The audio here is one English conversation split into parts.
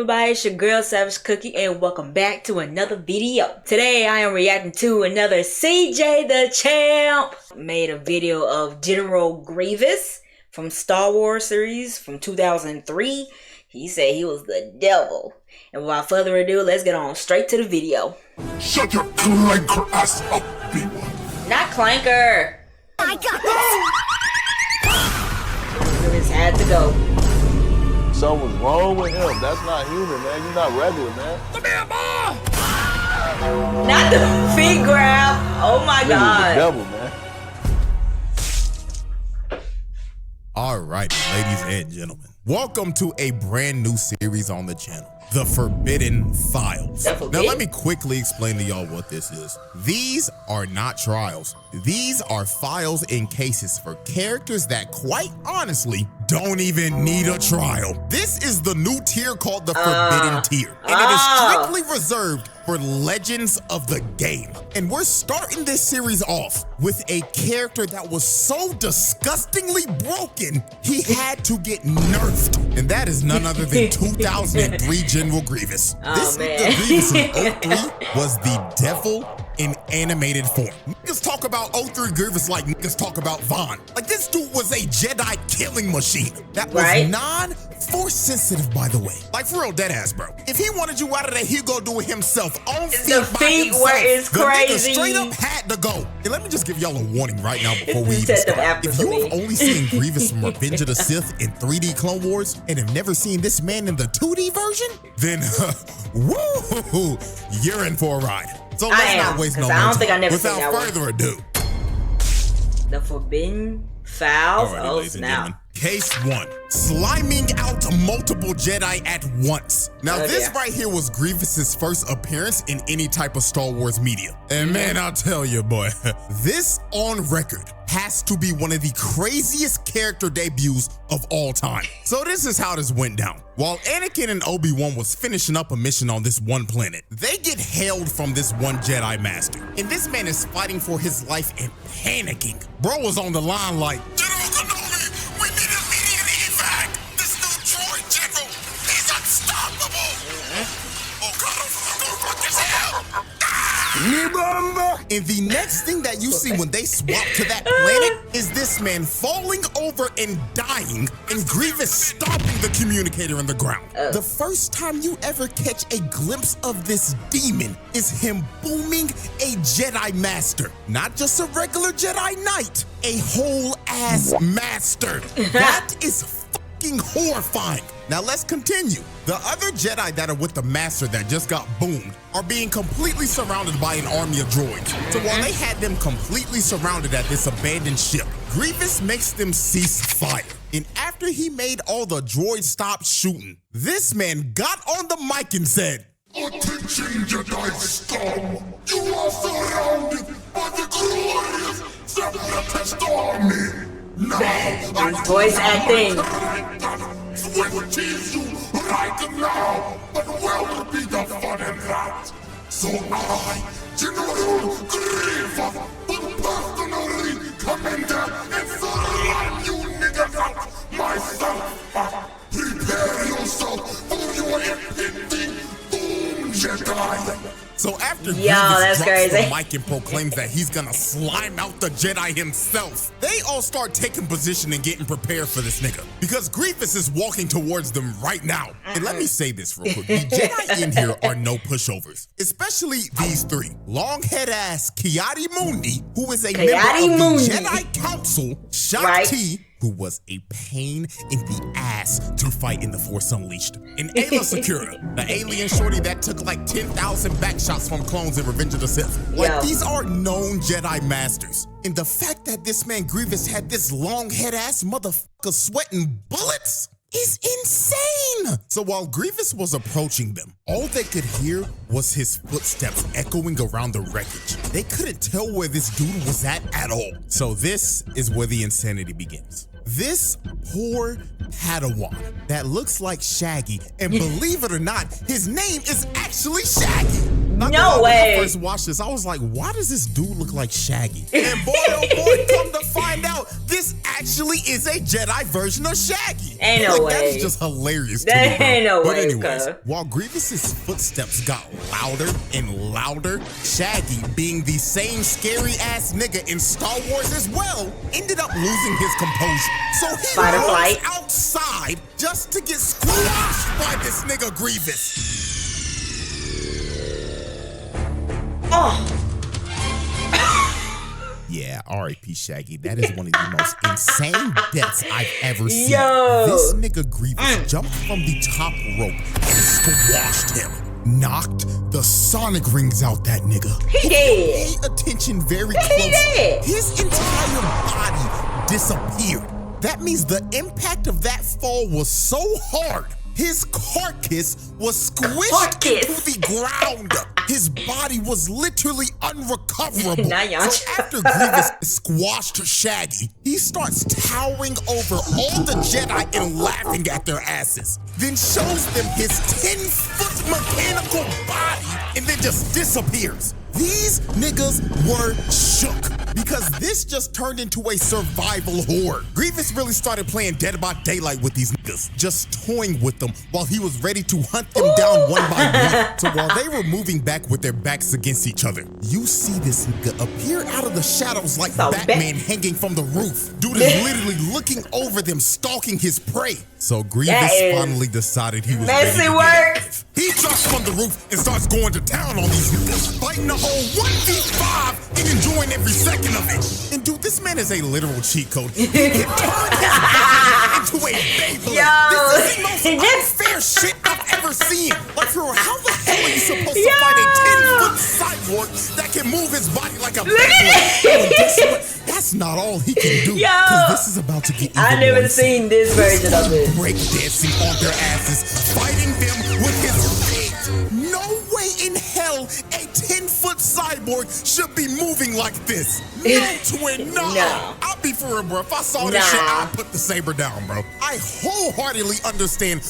everybody, it's your girl Savage Cookie and welcome back to another video. Today I am reacting to another CJ_DaChamp made a video of General Grievous from Star Wars series from 2003. He said he was the devil. And without further ado, let's get on straight to the video. Shut your clanker ass up, people. Not clanker. I got this. Grievous had to go. Something's wrong with him. That's not human, man. You're not regular, man. Come here, boy. Not the feet grab. Oh my God. The devil, man. All right, ladies and gentlemen, welcome to a brand new series on the channel, The Forbidden Files. Now, let me quickly explain to y'all what this is. These are not trials. These are files and cases for characters that, quite honestly, don't even need a trial. This is the new tier called the Forbidden tier, and it is strictly reserved for legends of the game. And we're starting this series off with a character that was so disgustingly broken, he had to get nerfed. And that is none other than 2003 General Grievous. This Grievous in 03 was the devil in animated form. Niggas talk about 03 Grievous like niggas talk about Vaughn. Like, this dude was a Jedi killing machine that was non-force sensitive, by the way. Like, for real, deadass, bro. If he wanted you out of there, he'd go do it himself. On the feet where it's crazy. The nigga straight up had to go. And let me just give y'all a warning right now before we even start. If you have only seen Grievous from Revenge of the Sith in 3D Clone Wars and have never seen this man in the 2D version, then woo, you're in for a ride. So let's not waste no more time. Without further ado, The Forbidden Files. Oh, snap. Case 1, sliming out multiple Jedi at once. Now this right here was Grievous's first appearance in any type of Star Wars media. And man, I'll tell you, boy, this on record has to be one of the craziest character debuts of all time. So this is how this went down. While Anakin and Obi-Wan was finishing up a mission on this one planet, they get hailed from this one Jedi Master. And this man is fighting for his life and panicking. Bro was on the line like, General Kenobi, we need immediate evac. This new droid general, he's unstoppable. Oh God, I'm fuck as hell. And the next thing that you see when they swap to that planet is this man falling over and dying, and Grievous stomping the communicator in the ground. The first time you ever catch a glimpse of this demon is him booming a Jedi Master. Not just a regular Jedi Knight, a whole ass master. That is fucking horrifying. Now let's continue. The other Jedi that are with the Master that just got boomed are being completely surrounded by an army of droids. So while they had them completely surrounded at this abandoned ship, Grievous makes them cease fire. And after he made all the droids stop shooting, this man got on the mic and said, Attention, Jedi scum! You are surrounded by the glorious Separatist army! Now, voice acting. Will tease you right now, but where will be the fun in that? So I, General Grievous, will personally come in there and slam you niggas out myself. Prepare yourself for your impending doom, Jedi. So after Grievous drops the mic and proclaims that he's gonna slime out the Jedi himself, they all start taking position and getting prepared for this nigga, because Grievous is walking towards them right now. And let me say this real quick. The Jedi in here are no pushovers, especially these three. Longhead ass Ki-Adi Mundi, who is a member of the Jedi Council, Shakti, who was a pain in the ass to fight in The Force Unleashed, and Ayla Secura, the alien shorty that took like 10,000 backshots from clones in Revenge of the Sith. Like, these are known Jedi Masters. And the fact that this man Grievous had this long head ass motherfucker sweating bullets is insane. So while Grievous was approaching them, all they could hear was his footsteps echoing around the wreckage. They couldn't tell where this dude was at all. So this is where the insanity begins. This poor Padawan that looks like Shaggy, and believe it or not, his name is actually Shaggy. No way. When I first watched this, I was like, why does this dude look like Shaggy? And boy, oh boy, come to find out, this actually is is a Jedi version of Shaggy. Ain't no way. That is just hilarious to That me, ain't no But way, anyways, cuz. while Grievous's footsteps got louder and louder, Shaggy, being the same scary-ass nigga in Star Wars as well, ended up losing his composure. So he Fight or runs flight. outside just to get squashed by this nigga Grievous. Oh. Yeah, R.I.P. Shaggy. That is one of the most insane deaths I've ever seen. Yo. This nigga Grievous jumped from the top rope and squashed him. Knocked the sonic rings out that nigga. He dead. Pay attention very He closely. dead. His entire body disappeared. That means the impact of that fall was so hard, his carcass was squished into the ground. His body was literally unrecoverable. So after Grievous squashed Shaggy, he starts towering over all the Jedi and laughing at their asses. Then shows them his 10-foot mechanical body and then just disappears. These niggas were shook because this just turned into a survival horror. Grievous really started playing Dead by Daylight with these niggas, just toying with them while he was ready to hunt them down one by one. So while they were moving back with their backs against each other, you see this nigga appear out of the shadows like Batman hanging from the roof. Dude is literally looking over them, stalking his prey. So Grievous finally decided he was ready to get active. He jumps from the roof and starts going to town on these niggas, fighting the whole 1v5 and enjoying every second of it. And dude, this man is a literal cheat code. He can turn his body into a Beyblade. This is the most unfair shit I've ever seen. Like, how the hell are you supposed to fight a 10-foot cyborg that can move his body like a Beyblade? And guess what? That's not all he can do. Because this is about to get even I never more seen this version of it. Breakdancing on their asses, fighting them with his feet. No way in hell a 10-foot cyborg should be moving like this. No, twin, no. I'll be for real, bro. If I saw this shit, I'd put the saber down, bro. I wholeheartedly understand.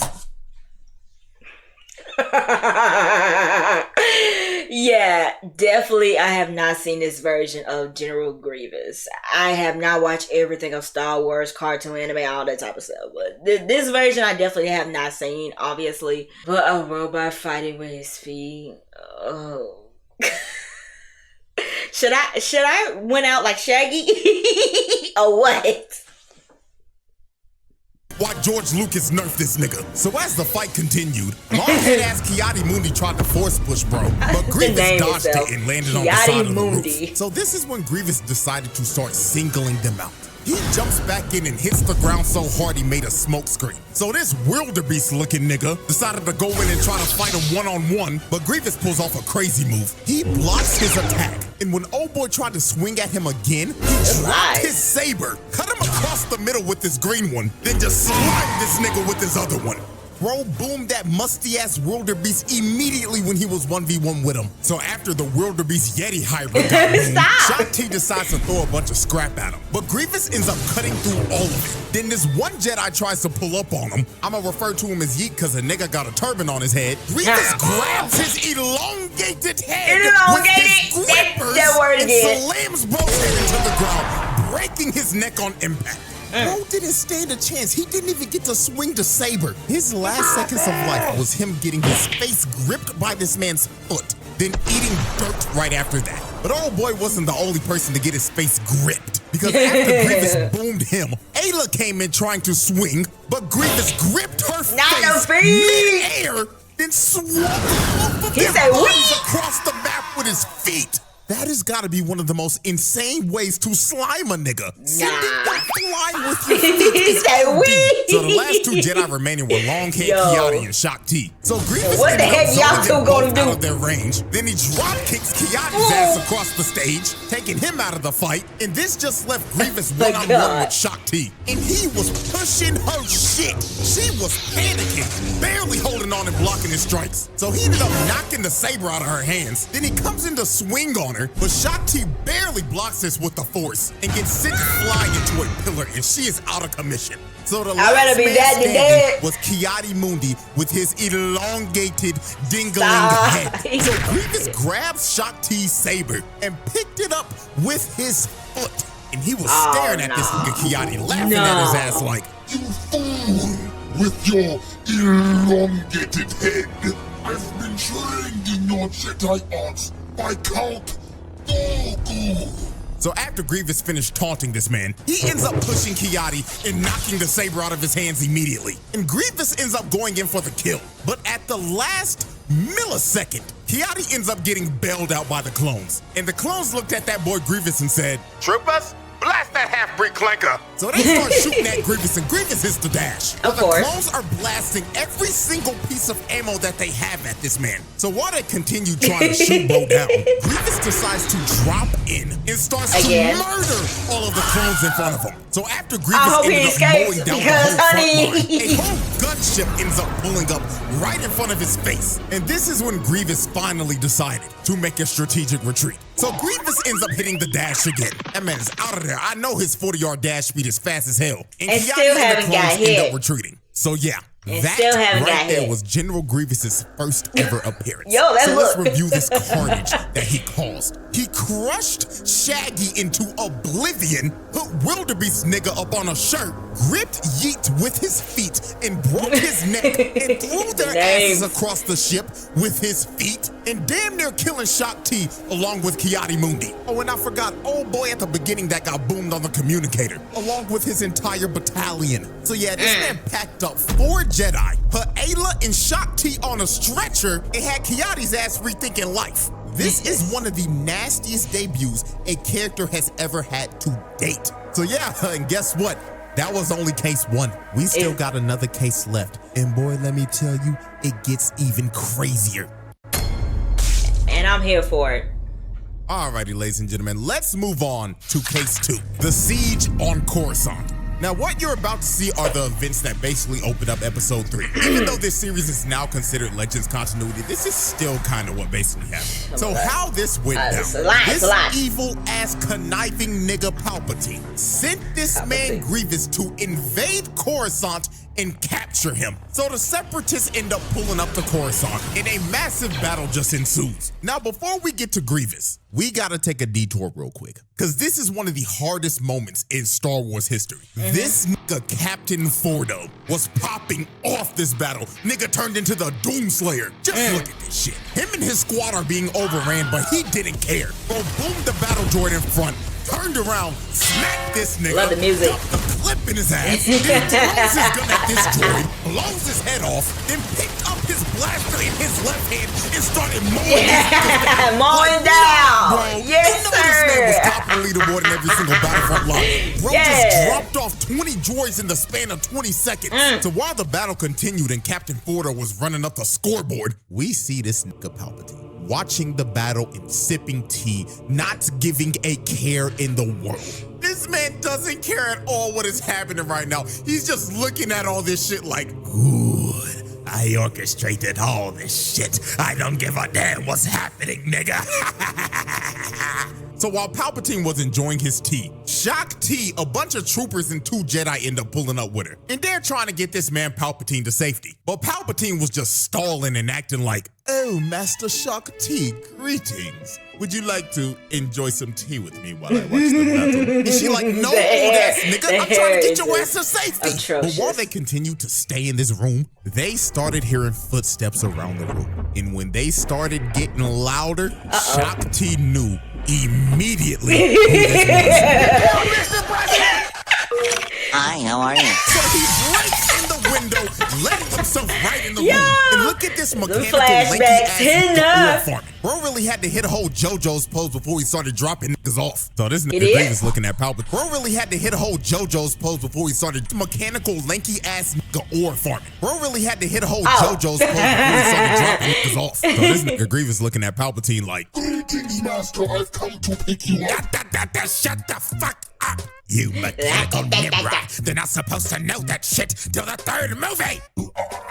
Yeah, definitely I have not seen this version of General Grievous. I have not watched everything of Star Wars, cartoon, anime, all that type of stuff. But this version I definitely have not seen, obviously. But a robot fighting with his feet. Oh. Should I went out like Shaggy? Or what? Why George Lucas nerfed this nigga. So as the fight continued, long-head-ass Ki-Adi-Mundi tried to force push bro, but Grievous dodged it and landed on the side of the roof. So this is when Grievous decided to start singling them out. He jumps back in and hits the ground so hard he made a smoke screen. So this wildebeest-looking nigga decided to go in and try to fight him one-on-one, but Grievous pulls off a crazy move. He blocks his attack, and when old boy tried to swing at him again, he dropped his saber, cut him across the middle with this green one, then just slimed this nigga with his other one. Bro boomed that musty-ass wildebeest immediately when he was 1v1 with him. So after the wildebeest Yeti hybrid got boomed, Shang-Chi decides to throw a bunch of scrap at him. But Grievous ends up cutting through all of it. Then this one Jedi tries to pull up on him. I'ma refer to him as Yeet because a nigga got a turban on his head. Grievous grabs his elongated head with his grippers and slams bro's head into the ground, breaking his neck on impact. Bro didn't stand a chance. He didn't even get to swing the saber. His last seconds of life was him getting his face gripped by this man's foot, then eating dirt right after that. But old boy wasn't the only person to get his face gripped, because after Grievous boomed him, Ayla came in trying to swing, but Grievous gripped her face mid-air, then swung off of their bodies across the map with his feet. That has got to be one of the most insane ways to slime a nigga. Sending that flying with your feet is OD. So the last two Jedi remaining were Longhead Ki-Adi and Shang-Chi. So Grievous what the heck y'all two gonna do? Out of their range. Then he drop kicks Ki-Adi's ass across the stage, taking him out of the fight. And this just left Grievous one-on-one with Shang-Chi. And he was pushing her shit. She was panicking, barely holding on and blocking his strikes. So he ended up knocking the saber out of her hands. Then he comes in to swing on her, but Shang-Chi barely blocks this with the force and gets sent flying into a pillar, and she is out of commission. So the last man standing was Ki-Adi-Mundi with his elongated dingling head. So Grievous grabs Shang-Chi's saber and picked it up with his foot and he was staring at this nigga Kiadi, laughing at his ass like, You fool! With your elongated head, I've been trained in your Jedi arts by Count Dooku. So after Grievous finished taunting this man, he ends up pushing Kiadi and knocking the saber out of his hands immediately. And Grievous ends up going in for the kill. But at the last millisecond, Kiadi ends up getting bailed out by the clones. And the clones looked at that boy Grievous and said, Troopers, blast that half-breed clanker. So they start shooting at Grievous, and Grievous hits the dash. Of The course. clones are blasting every single piece of ammo that they have at this man. So while they continue trying to shoot Bo down, Grievous decides to drop in and starts Again. to murder all of the clones in front of him. So after I Grievous hope he ended up escapes mowing down because, the whole front honey. line, a whole gunship ends up pulling up right in front of his face. And this is when Grievous finally decided to make a strategic retreat. So Grievous ends up hitting the dash again. That man is out of there. I know his 40-yard dash speed is fast as hell. And Kiadi still the haven't got clones end hit. up retreating. So yeah, And that still haven't right got there hit. was General Grievous's first ever appearance. Yo, that so let's look. review this carnage that he caused. He crushed Shaggy into oblivion, put Wildebeest nigga up on a shirt, gripped Yeet with his feet, and broke his neck, and threw their asses across the ship with his feet, and damn near killing Shock T along with Kiadi Mundi. Oh, and I forgot old boy at the beginning that got boomed on the communicator, along with his entire battalion. So yeah, this man packed up 4 Jedi, put Ayla and Shock T on a stretcher, and had Kiadi's ass rethinking life. This is one of the nastiest debuts a character has ever had to date. So yeah, and guess what? That was only case 1. We still got another case left. And boy, let me tell you, it gets even crazier. And I'm here for it. Alrighty, ladies and gentlemen, let's move on to case 2, the siege on Coruscant. Now, what you're about to see are the events that basically opened up episode 3. Even though this series is now considered Legends continuity, this is still kind of what basically happened. So how this went down, It's a lot. evil-ass conniving nigga Palpatine sent this man Grievous to invade Coruscant and capture him. So the Separatists end up pulling up to Coruscant, and a massive battle just ensues. Now, before we get to Grievous, we gotta take a detour real quick, because this is one of the hardest moments in Star Wars history. This nigga Captain Fordo was popping off this battle. Nigga turned into the Doomslayer. Just look at this shit. Him and his squad are being overran, but he didn't care. Bro, boomed the battle droid in front, turned around, smacked this nigga, Love the music. dumped the clip in his ass, then throws his gun at this droid, blows his head off, then picked up his blaster in his left hand and started mowing his down. Mowing down. Bro, Yes, you know this man was sir. top of the leaderboard in every single Battlefront line. Bro Yeah. just dropped off 20 droids in the span of 20 seconds. So while the battle continued and Captain Fordo was running up the scoreboard, we see this nigga Palpatine watching the battle and sipping tea, not giving a care in the world. This man doesn't care at all what is happening right now. He's just looking at all this shit like, good. I orchestrated all this shit. I don't give a damn what's happening, nigga. So while Palpatine was enjoying his tea, Shock T, a bunch of troopers and 2 Jedi end up pulling up with her. And they're trying to get this man Palpatine to safety. But Palpatine was just stalling and acting like, oh, Master Shock T, greetings. Would you like to enjoy some tea with me while I watch the battle? And she like, no, old ass nigga, I'm trying to get your ass to safety. Atrocious. But while they continued to stay in this room, they started hearing footsteps around the room. And when they started getting louder, Shock T knew immediately who this was. Hi, how are you? So he breaks in the window, letting himself right in the room. And look at this mechanical flashbacks lanky hitting ass up. Bro really had to hit a whole JoJo's pose before he started dropping niggas off. So this nigga did? Grievous looking at Palpatine. Bro really had to hit a whole JoJo's pose before he started mechanical lanky ass nigga ore farming. Bro really had to hit a whole JoJo's pose before he started dropping niggas off. So this nigga Grievous looking at Palpatine like, Greetings, Master. I've come to pick you up. Shut the fuck up, you mechanical nimrod. They're not supposed to know that shit till the 3rd movie.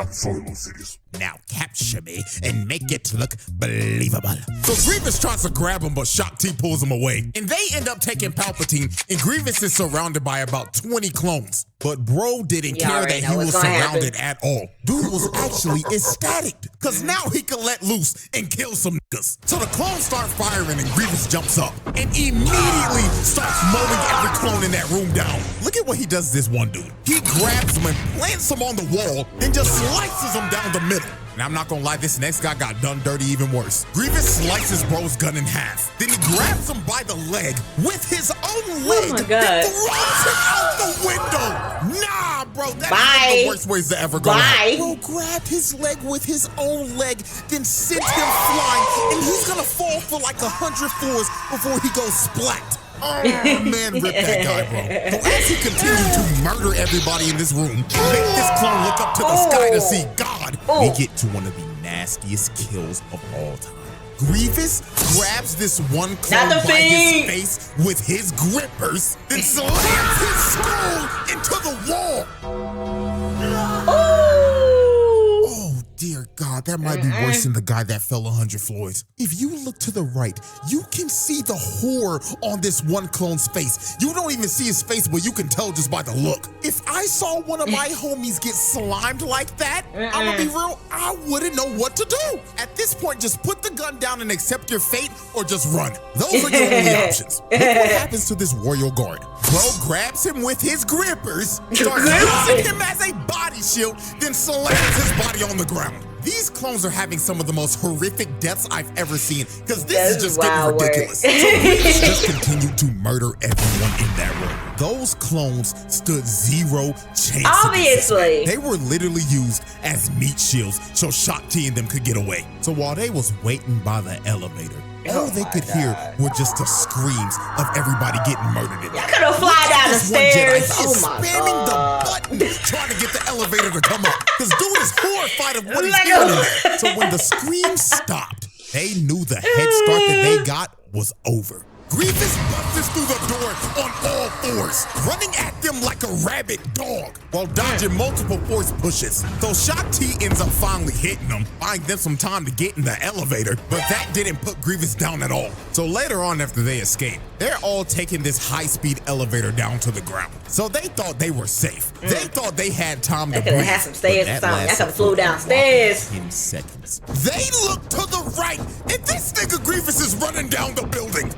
I'm sorry, Lucius. Now capture me and make it look believable. So Grievous tries to grab him, but Shaak Ti pulls him away. And they end up taking Palpatine, and Grievous is surrounded by about 20 clones. But bro didn't care that he was surrounded at all. Dude was actually ecstatic, because now he can let loose and kill some niggas. So the clones start firing, and Grievous jumps up and immediately starts mowing every clone in that room down. Look at what he does to this one dude. He grabs him and plants him on the wall and just slices him down the middle. And I'm not gonna lie, this next guy got done dirty even worse. Grievous slices bro's gun in half. Then he grabs him by the leg with his own leg and throws him out the window. Nah, bro, that's one of the worst ways to ever go out. Bro grabbed his leg with his own leg, then sent him flying, and he's gonna fall for like 100 floors before he goes splat. Oh, man, rip that guy, bro. So as he continued to murder everybody in this room, make this clone look up to the sky to see God, we get to one of the nastiest kills of all time. Grievous grabs this one clone by his face with his grippers, then slams his skull into the wall. Dear God, that might be worse than the guy that fell 100 floors. If you look to the right, you can see the horror on this one clone's face. You don't even see his face, but you can tell just by the look. If I saw one of my homies get slimed like that, I'm gonna be real, I wouldn't know what to do. At this point, just put the gun down and accept your fate, or just run. Those are your only options. Look what happens to this royal guard. Bro grabs him with his grippers, starts using him as a body shield, then slams his body on the ground. These clones are having some of the most horrific deaths I've ever seen, because this is just getting ridiculous. So Grievous just continued to murder everyone in that room. Those clones stood zero chance. Obviously. They were literally used as meat shields so Shaak Ti and them could get away. So while they was waiting by the elevator, all they could hear were just the screams of everybody getting murdered in there. Y'all could fly down the stairs. Oh my spamming the button trying to get the elevator to come up. Because dude is horrified of what he's hearing in there. So when the screams stopped, they knew the head start that they got was over. Grievous busts through the door on all fours, running at them like a rabid dog while dodging multiple force pushes. So Shaak Ti ends up finally hitting them, buying them some time to get in the elevator, but that didn't put Grievous down at all. So later on after they escape, they're all taking this high-speed elevator down to the ground. So they thought they were safe. They thought they had time to breathe. Had some stairs or something. That could have flew downstairs. 10 seconds. They look to the right, and this nigga Grievous is running down the building.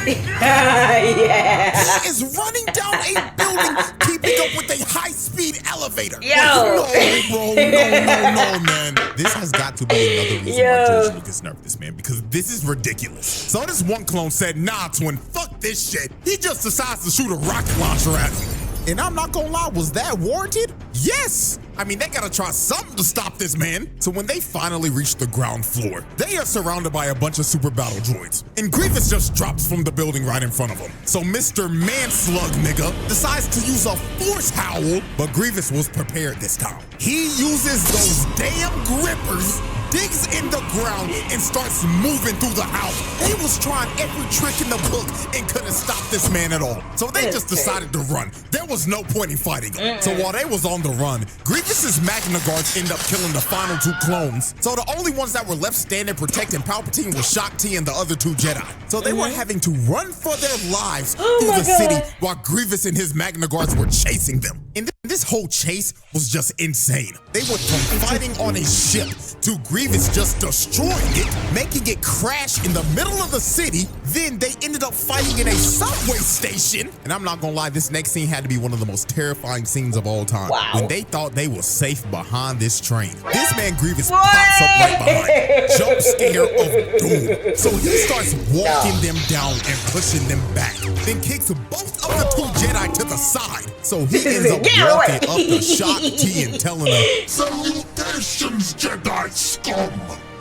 Yeah. He is running down a building, keeping up with a high-speed elevator. Yo. No, bro, no, man. This has got to be another reason why George Lucas nerfed this, man, because this is ridiculous. So this one clone said, nah, twin, fuck this shit. He just decides to shoot a rocket launcher at me. And I'm not gonna lie, was that warranted? Yes! I mean, they gotta try something to stop this man. So when they finally reach the ground floor, they are surrounded by a bunch of super battle droids. And Grievous just drops from the building right in front of them. So Mr. Manslug nigga decides to use a force howl, but Grievous was prepared this time. He uses those damn grippers, digs in the ground, and starts moving through the house. They was trying every trick in the book and couldn't stop this man at all. So they just decided to run. There was no point in fighting him. So while they was on the run, Grievous's Magna Guards end up killing the final two clones. So the only ones that were left standing protecting Palpatine was Shaak Ti and the other two Jedi. So they were having to run for their lives through the city while Grievous and his Magna Guards were chasing them. And this whole chase was just insane. They went from fighting on a ship to Grievous just destroying it, making it crash in the middle of the city. Then they ended up fighting in a subway station. And I'm not gonna lie, this next scene had to be one of the most terrifying scenes of all time. Wow. When they thought they were safe behind this train, this man Grievous pops up right behind, jump scare of doom. So he starts walking them down and pushing them back, then kicks both of the two Jedi to the side. So he ends up walking up to Shaak Ti and telling her, "Salutations, Jedi scum!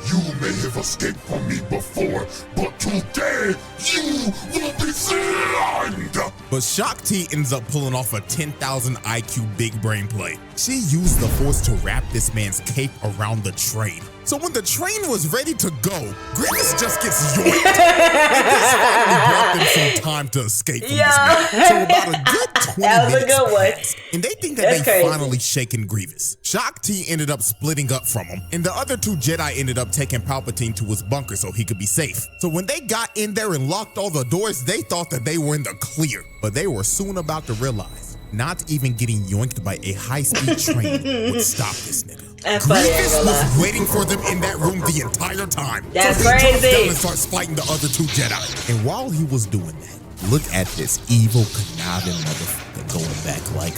You may have escaped from me before, but today you will be slimed!" But Shaak Ti ends up pulling off a 10,000 IQ big brain play. She used the Force to wrap this man's cape around the train. So when the train was ready to go, Grievous just gets yoinked. And this finally brought them some time to escape from this man. So about a good 20 minutes passed, and they think that they finally shaken Grievous. Shock T ended up splitting up from him, and the other two Jedi ended up taking Palpatine to his bunker so he could be safe. So when they got in there and locked all the doors, they thought that they were in the clear. But they were soon about to realize not even getting yoinked by a high-speed train would stop this nigga. Grievous was waiting for them in that room the entire time. That's so he crazy. drops down and starts fighting the other two Jedi. And while he was doing that, look at this evil, conniving motherfucker going back like,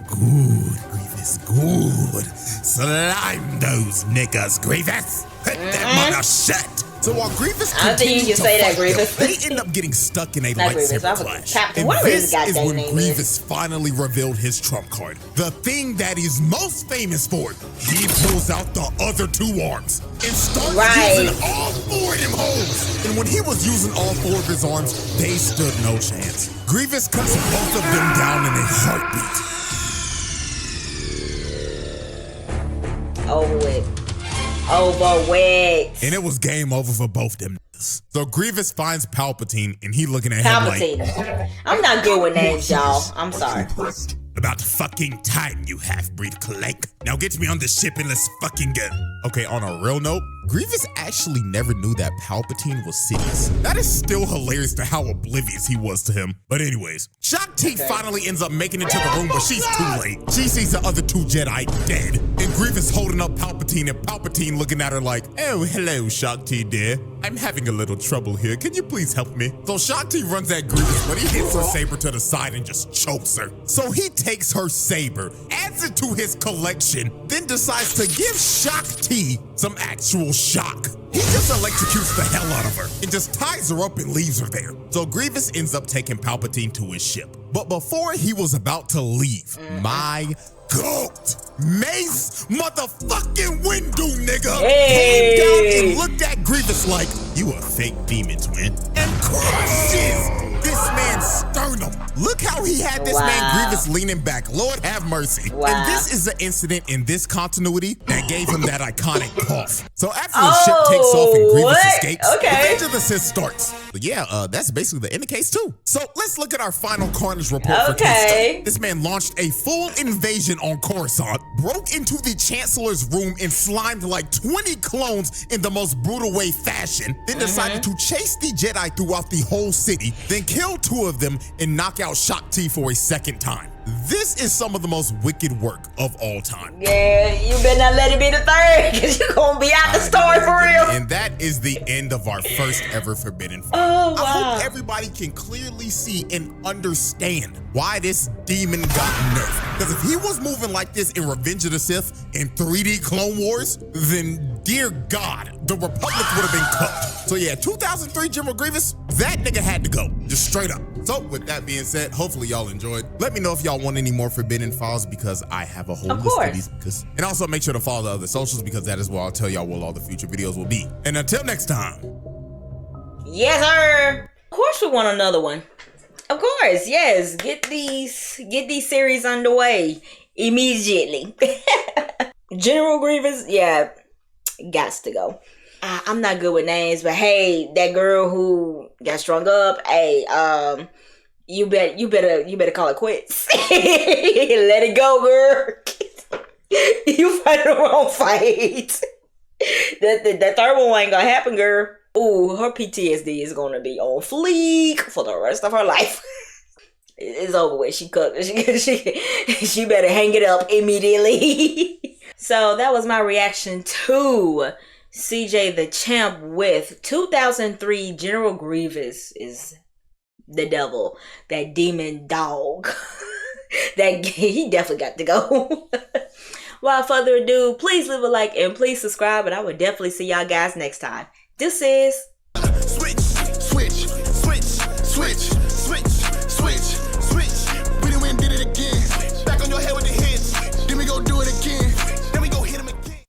good, Grievous, good. Slime those niggas, Grievous. Put that mother shut. So while Grievous continued to fight them, they end up getting stuck in a lightsaber clash. And this is when Grievous finally revealed his trump card. The thing that he's most famous for. He pulls out the other two arms and starts using all four of them holes. And when he was using all four of his arms, they stood no chance. Grievous cuts both of them down in a heartbeat. Over with. Over with. And it was game over for both them. So Grievous finds Palpatine, and he looking at Palpatine. him like, I'm not good with names, y'all. I'm sorry. About fucking time, you half-breed clank. Now get me on the ship and let's fucking go. Okay, on a real note, Grievous actually never knew that Palpatine was Sidious. That is still hilarious to how oblivious he was to him. But anyways, Shock T finally ends up making it to the room, but she's too late. She sees the other two Jedi dead, and Grievous holding up Palpatine, and Palpatine looking at her like, oh, hello, Shock T, dear. I'm having a little trouble here. Can you please help me? So Shock T runs at Grievous, but he hits her saber to the side and just chokes her. So he takes her saber, adds it to his collection, then decides to give Shock T some actual shock. He just electrocutes the hell out of her and just ties her up and leaves her there. So Grievous ends up taking Palpatine to his ship. But before he was about to leave, my goat, Mace motherfucking Windu nigga, came down and looked at Grievous like, you a fake demon twin, and crushes this man's sternum. Look how he had this man Grievous leaning back. Lord have mercy. And this is the incident in this continuity that gave him that iconic cough. So after the ship takes off and Grievous escapes, Revenge of the Sith starts. But yeah, that's basically the end of case too. So let's look at our final Carnage report for case. This man launched a full invasion on Coruscant, broke into the Chancellor's room and slimed like 20 clones in the most brutal way fashion, then decided to chase the Jedi throughout the whole city, then kill two of them and knock out Shock T for a second time. This is some of the most wicked work of all time. Yeah, you better not let it be the third, because you're going to be out the story for real. And that is the end of our first ever Forbidden Fight. Oh, wow. I hope everybody can clearly see and understand why this demon got nerfed. Because if he was moving like this in Revenge of the Sith in 3D Clone Wars, then dear God, the Republic would have been cooked. So yeah, 2003 General Grievous, that nigga had to go, just straight up. So with that being said, hopefully y'all enjoyed. Let me know if y'all want any more Forbidden Files, because I have a whole list of these. And also make sure to follow the other socials, because that is where I'll tell y'all what all the future videos will be. And until next time. Yes, sir. Of course we want another one. Of course, yes. Get these series underway immediately. General Grievous, yeah, gots to go. I'm not good with names, but hey, that girl who got strung up, hey, you better call it quits. Let it go, girl. You fight the wrong fight. That third one ain't gonna happen, girl. Ooh, her PTSD is gonna be on fleek for the rest of her life. It's over with. She cooked. She better hang it up immediately. So that was my reaction to CJDaChamp with 2003 General Grievous is the devil, that demon dog. That he definitely got to go. Without further ado, please leave a like and please subscribe, and I will definitely see y'all guys next time. This is switch.